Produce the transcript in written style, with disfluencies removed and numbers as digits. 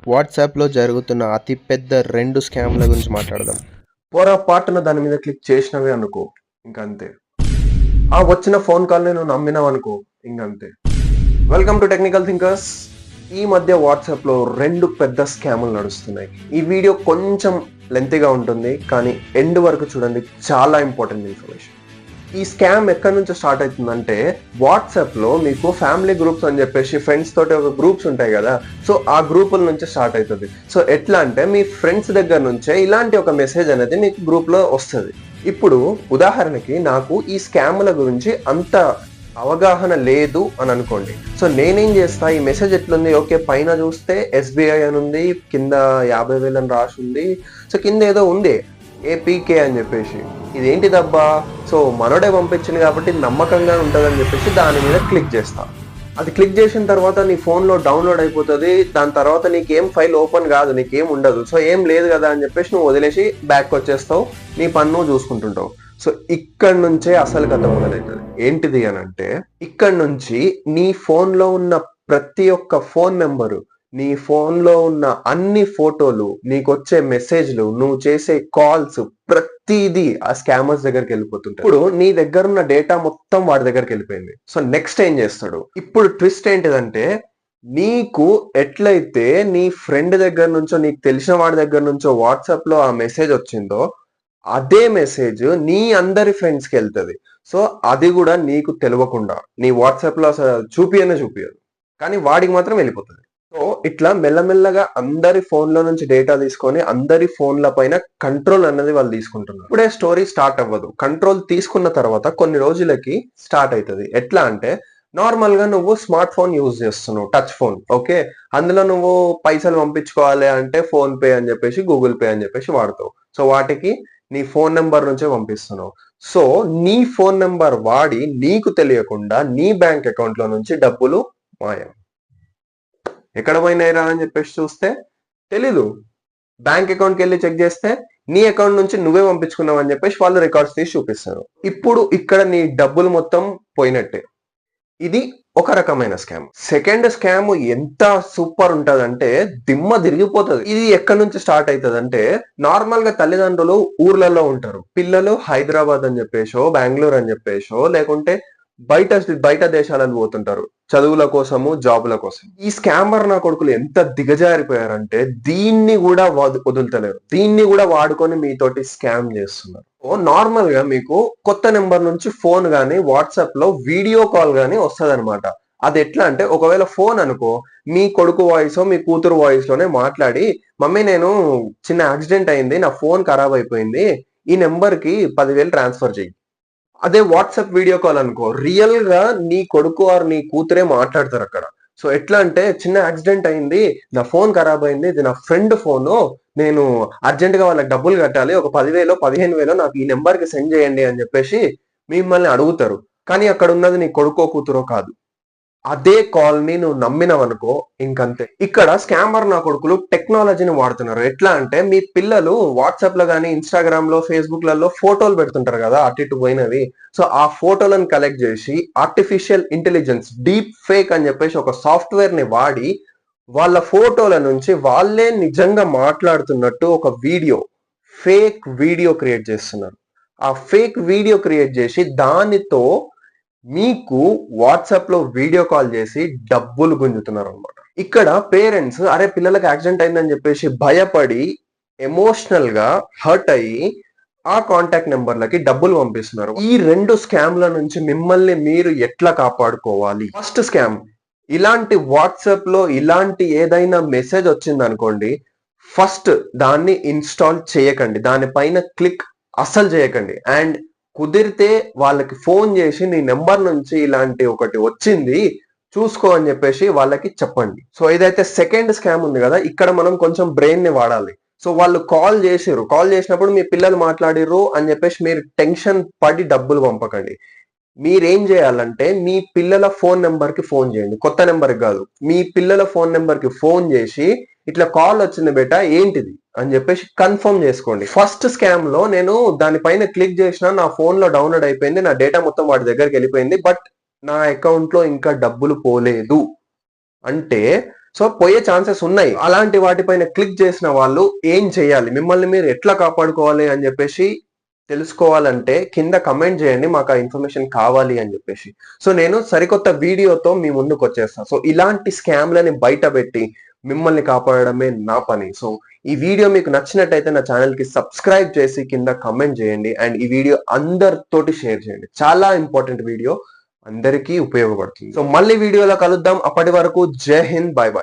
వాట్సాప్‌లో జరుగుతున్న అతి పెద్ద 2 స్కామ్‌ల గురించి మాట్లాడదాం. పొరపాటున దాని మీద క్లిక్ చేసినవే అనుకో ఇంకంతే. ఆ వచ్చిన ఫోన్ కాల్‌ని నువ్వు నమ్మినావనుకో ఇంగంతే. Welcome to technical thinkers. ఈ మధ్య వాట్సాప్‌లో 2 పెద్ద స్కాములు నడుస్తున్నాయి. ఈ వీడియో కొంచెం లెంతీగా ఉంటుంది. కానీ ఎండ్ వరకు చూడండి, చాలా ఇంపార్టెంట్ ఇన్ఫర్మేషన్. ఈ స్కామ్ ఎక్కడి నుంచి స్టార్ట్ అవుతుందంటే, వాట్సాప్‌లో మీకు ఫ్యామిలీ గ్రూప్స్ అని చెప్పేసి ఫ్రెండ్స్ తోటి ఒక గ్రూప్స్ ఉంటాయి కదా. సో ఆ గ్రూపుల నుంచి స్టార్ట్ అవుతుంది. సో ఎట్లా అంటే, మీ ఫ్రెండ్స్ దగ్గర నుంచే ఇలాంటి ఒక మెసేజ్ అనేది మీకు గ్రూప్‌లో వస్తది. ఇప్పుడు ఉదాహరణకి నాకు ఈ స్కాముల గురించి అంత అవగాహన లేదు అని అనుకోండి. సో నేనేం చేస్తా, ఈ మెసేజ్ ఎట్లుంది, ఓకే పైన చూస్తే ఎస్బీఐ అని ఉంది, కింద 50,000 అని రాసి ఉంది. సో కింద ఏదో ఉంది ఏపీకే అని చెప్పేసి, ఇదేంటిదబ్బా, సో మనోడే పంపించింది కాబట్టి నమ్మకంగా ఉంటుందని చెప్పేసి దాని మీద క్లిక్ చేస్తా. అది క్లిక్ చేసిన తర్వాత నీ ఫోన్లో డౌన్లోడ్ అయిపోతుంది. దాని తర్వాత నీకేం ఫైల్ ఓపెన్ కాదు, నీకేం ఉండదు. సో ఏం లేదు కదా అని చెప్పేసి నువ్వు వదిలేసి బ్యాక్ వచ్చేస్తావు, నీ పని నువ్వు చూసుకుంటుంటావు. సో ఇక్కడ నుంచే అసలు కథ మొదలవుతుంది. ఏంటిది అని అంటే, ఇక్కడ నుంచి నీ ఫోన్లో ఉన్న ప్రతి ఒక్క ఫోన్ నెంబరు, నీ ఫోన్లో ఉన్న అన్ని ఫోటోలు, నీకొచ్చే మెసేజ్లు, నువ్వు చేసే కాల్స్, ప్రతిదీ ఆ స్కామర్స్ దగ్గరికి వెళ్ళిపోతుంటాయి. ఇప్పుడు నీ దగ్గర ఉన్న డేటా మొత్తం వాడి దగ్గరికి వెళ్ళిపోయింది. సో నెక్స్ట్ ఏం చేస్తాడు? ఇప్పుడు ట్విస్ట్ ఏంటిదంటే, నీకు ఎట్లయితే నీ ఫ్రెండ్ దగ్గర నుంచో, నీకు తెలిసిన వాడి దగ్గర నుంచో వాట్సాప్ లో ఆ మెసేజ్ వచ్చిందో, అదే మెసేజ్ నీ అందరి ఫ్రెండ్స్ కి వెళ్తుంది. సో అది కూడా నీకు తెలియకుండా నీ వాట్సాప్ లో అసలు చూపియదు, కానీ వాడికి మాత్రం వెళ్ళిపోతుంది. సో ఇట్లా మెల్లమెల్లగా అందరి ఫోన్ల నుంచి డేటా తీసుకొని అందరి ఫోన్ల పైన కంట్రోల్ అన్నది వాళ్ళు తీసుకుంటున్నారు. ఇప్పుడే స్టోరీ స్టార్ట్ అవ్వదు. కంట్రోల్ తీసుకున్న తర్వాత కొన్ని రోజులకి స్టార్ట్ అవుతుంది. ఎట్లా అంటే, నార్మల్ గా నువ్వు స్మార్ట్ ఫోన్ యూజ్ చేస్తున్నావు, టచ్ ఫోన్, ఓకే. అందులో నువ్వు పైసలు పంపించుకోవాలి అంటే ఫోన్ పే అని చెప్పేసి, గూగుల్ పే అని చెప్పేసి వాడతావు. సో వాటికి నీ ఫోన్ నెంబర్ నుంచే పంపిస్తున్నావు. సో నీ ఫోన్ నెంబర్ వాడి నీకు తెలియకుండా నీ బ్యాంక్ అకౌంట్ లో నుంచి డబ్బులు మాయం. ఎక్కడ పోయినాయిరా అని చెప్పేసి చూస్తే తెలీదు. బ్యాంక్ అకౌంట్కి వెళ్ళి చెక్ చేస్తే నీ అకౌంట్ నుంచి నువ్వే పంపించుకున్నావు అని చెప్పేసి వాళ్ళు రికార్డ్స్ తీసి చూపిస్తారు. ఇప్పుడు ఇక్కడ నీ డబ్బులు మొత్తం పోయినట్టే. ఇది ఒక రకమైన స్కామ్. సెకండ్ స్కామ్ ఎంత సూపర్ ఉంటదంటే, దిమ్మ తిరిగిపోతుంది. ఇది ఎక్కడి నుంచి స్టార్ట్ అవుతుంది అంటే, నార్మల్ గా తల్లిదండ్రులు ఊర్లలో ఉంటారు, పిల్లలు హైదరాబాద్ అని చెప్పేసో, బెంగళూరు అని చెప్పేసో, లేకుంటే బయట దేశాలకు పోతుంటారు చదువుల కోసము, జాబుల కోసం. ఈ స్కామర్ నా కొడుకులు ఎంత దిగజారిపోయారంటే, దీన్ని కూడా వదులుతలేరు. దీన్ని కూడా వాడుకొని మీతోటి స్కామ్ చేస్తున్నారు. నార్మల్ గా మీకు కొత్త నెంబర్ నుంచి ఫోన్ గానీ, వాట్సాప్ లో వీడియో కాల్ గానీ వస్తుంది అనమాట. అది ఎట్లా అంటే, ఒకవేళ ఫోన్ అనుకో, మీ కొడుకు వాయిస్ మీ కూతురు వాయిస్ లోనే మాట్లాడి, మమ్మీ నేను చిన్న యాక్సిడెంట్ అయింది, నా ఫోన్ ఖరాబ్ అయిపోయింది, ఈ నెంబర్ కి 10,000 ట్రాన్స్ఫర్ చేయి. అదే వాట్సాప్ వీడియో కాల్ అనుకో, రియల్ గా నీ కొడుకు ఆర్ నీ కూతురే మాట్లాడతారు అక్కడ. సో ఎట్లా అంటే, చిన్న యాక్సిడెంట్ అయింది, నా ఫోన్ ఖరాబ్ అయింది, ఇది నా ఫ్రెండ్ ఫోను, నేను అర్జెంట్ గా వాళ్ళకి డబ్బులు కట్టాలి, ఒక 10,000 15,000 నాకు ఈ నెంబర్ కి సెండ్ చేయండి అని చెప్పేసి మిమ్మల్ని అడుగుతారు. కానీ అక్కడ ఉన్నది నీ కొడుకో కూతురో కాదు. అదే కాల్ ని నువ్వు నమ్మినవనుకో ఇంకంతే. ఇక్కడ స్కామర్ నా కొడుకులు టెక్నాలజీని వాడుతున్నారు. ఎట్లా అంటే, మీ పిల్లలు వాట్సాప్ లో గానీ, ఇన్స్టాగ్రామ్ లో, ఫేస్బుక్ లలో ఫోటోలు పెడుతుంటారు కదా అటు ఇటు పోయినవి. సో ఆ ఫోటోలను కలెక్ట్ చేసి ఆర్టిఫిషియల్ ఇంటెలిజెన్స్, డీప్ ఫేక్ అని చెప్పేసి ఒక సాఫ్ట్వేర్ ని వాడి, వాళ్ళ ఫోటోల నుంచి వాళ్ళే నిజంగా మాట్లాడుతున్నట్టు ఒక ఫేక్ వీడియో క్రియేట్ చేస్తున్నారు. ఆ ఫేక్ వీడియో క్రియేట్ చేసి దానితో మీకు వాట్సాప్ లో వీడియో కాల్ చేసి డబ్బులు గుంజుతున్నారు అనమాట. ఇక్కడ పేరెంట్స్, అరే పిల్లలకి యాక్సిడెంట్ అయిందని చెప్పేసి భయపడి, ఎమోషనల్ గా హర్ట్ అయ్యి ఆ కాంటాక్ట్ నెంబర్లకి డబ్బులు పంపిస్తున్నారు. ఈ 2 స్కామ్ల నుంచి మిమ్మల్ని మీరు ఎట్లా కాపాడుకోవాలి? ఫస్ట్ స్కామ్, ఇలాంటి వాట్సాప్ లో ఇలాంటి ఏదైనా మెసేజ్ వచ్చింది అనుకోండి, ఫస్ట్ దాన్ని ఇన్స్టాల్ చేయకండి, దానిపైన క్లిక్ అస్సలు చేయకండి. అండ్ కుదిరితే వాళ్ళకి ఫోన్ చేసి, నీ నెంబర్ నుంచి ఇలాంటి ఒకటి వచ్చింది చూసుకో అని చెప్పేసి వాళ్ళకి చెప్పండి. సో ఇదైతే సెకండ్ స్కామ్ ఉంది కదా, ఇక్కడ మనం కొంచెం బ్రెయిన్ ని వాడాలి. సో వాళ్ళు కాల్ చేసినప్పుడు మీ పిల్లలు మాట్లాడిర్రు అని చెప్పేసి మీరు టెన్షన్ పడి డబ్బులు పంపకండి. మీరేం చేయాలంటే, మీ పిల్లల ఫోన్ నెంబర్ కి ఫోన్ చేయండి, కొత్త నెంబర్ కాదు. మీ పిల్లల ఫోన్ నెంబర్ కి ఫోన్ చేసి, ఇట్లా కాల్ వచ్చింది బేటా, ఏంటిది అని చెప్పేసి కన్ఫర్మ్ చేసుకోండి. ఫస్ట్ స్కామ్ లో నేను దానిపైన క్లిక్ చేసిన, నా ఫోన్ లో డౌన్లోడ్ అయిపోయింది, నా డేటా మొత్తం వాడి దగ్గరికి వెళ్ళిపోయింది, బట్ నా అకౌంట్ లో ఇంకా డబ్బులు పోలేదు అంటే, సో పోయే ఛాన్సెస్ ఉన్నాయి. అలాంటి వాటిపైన క్లిక్ చేసిన వాళ్ళు ఏం చేయాలి, మిమ్మల్ని మీరు ఎట్లా కాపాడుకోవాలి అని చెప్పేసి తెలుసుకోవాలంటే కింద కమెంట్ చేయండి, మాకు ఆ ఇన్ఫర్మేషన్ కావాలి అని చెప్పేసి. సో నేను సరికొత్త వీడియోతో మీ ముందుకు వచ్చేస్తాను. సో ఇలాంటి స్కామ్లని బయట పెట్టి మిమ్మల్ని కాపాడడమే నా పని. సో ఈ వీడియో మీకు నచ్చినట్టయితే నా ఛానల్ కి సబ్స్క్రైబ్ చేసి కింద కమెంట్ చేయండి అండ్ ఈ వీడియో అందరితోటి షేర్ చేయండి. చాలా ఇంపార్టెంట్ వీడియో, అందరికీ ఉపయోగపడుతుంది. సో మళ్ళీ వీడియోలో కలుద్దాం. అప్పటి వరకు జై హింద్, బై బై.